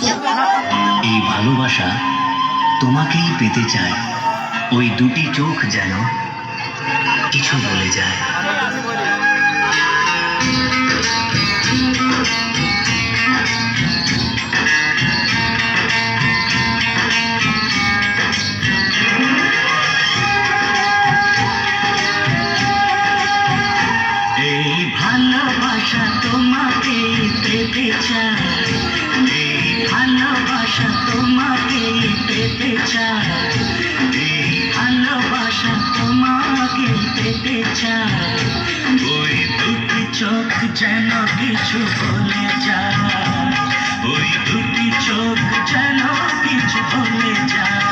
এই ভালোবাসা তোমাকেই পেতে চায়, ওই দুটি চোখ যেন কিছু বলে যায়। এই ভালোবাসা তোমাকে পেতে চায়, এই ভালোবাসা তোমাকে পেতে চায়, এই ভালোবাসা তোমাকে পেতে চায়, ওই দুটি চোখ যেন কিছু বলে যায়, ওই দুটি চোখ যেন কিছু বলে যায়।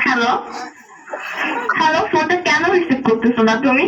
হ্যালো হ্যালো, ফোনটা কেন রিসিভ করতেছো না তুমি?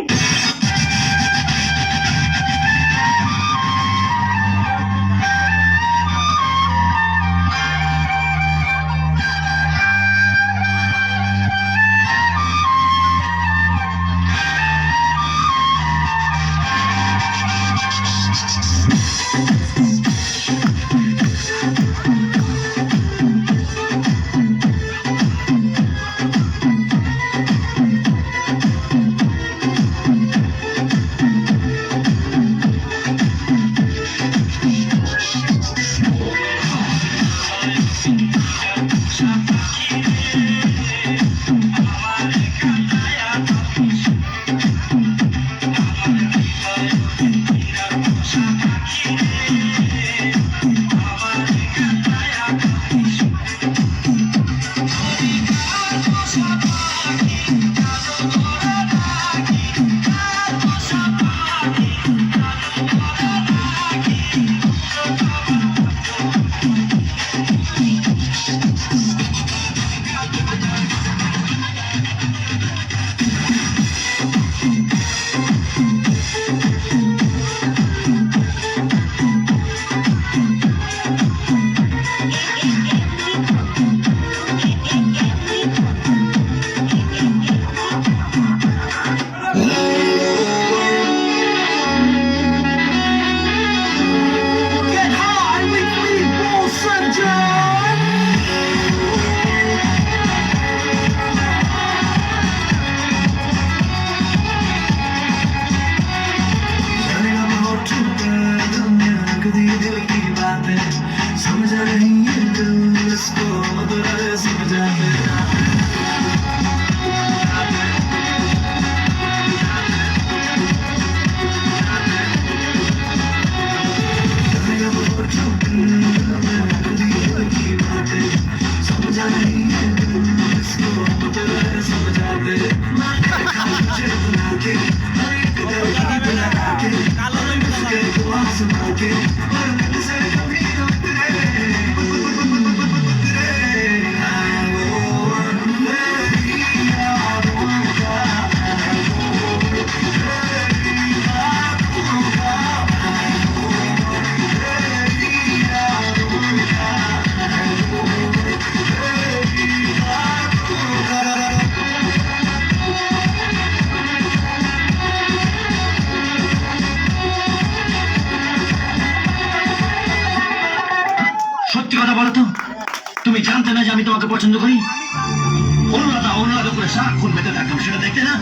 সত্যি কথা বলো তো, তুমি জানতে না যে আমি তোমাকে পছন্দ করি? অনুরাধা অনুরাধা করে সারাক্ষণ বেঁধে থাকতাম, সেটা দেখতে না?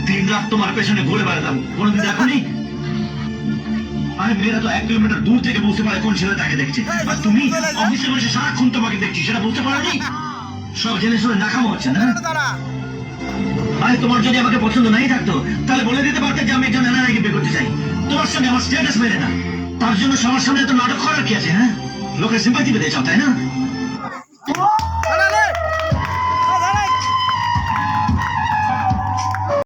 দিন রাত তোমার পেছনে ঘুরে বেড়াতাম, কোনোদিন দেখোনি? আরে মেয়েরা তো 1 কিলোমিটার দূর থেকে বুঝতে পারে কোন ছেলে তাকে দেখছে, আর তুমি অফিসে বসে সারাক্ষণ তোমাকে দেখছি, সেটা বুঝতে পারোনি? সব জেনে শুনে নাকামো হচ্ছে না? আরে তোমার যদি আমাকে পছন্দ নাই থাকতো তাহলে বলে দিতে পারতে যে আমি একজন এনআরআইকে বিয়ে করতে চাই। তোমার সঙ্গে আমার স্ট্যাটাস মেলে না, তার জন্য সবার সামনে এত নাটক করার কি আছে? হ্যাঁ, লোকের সিম্পাথি পেতে চাও, তাই না?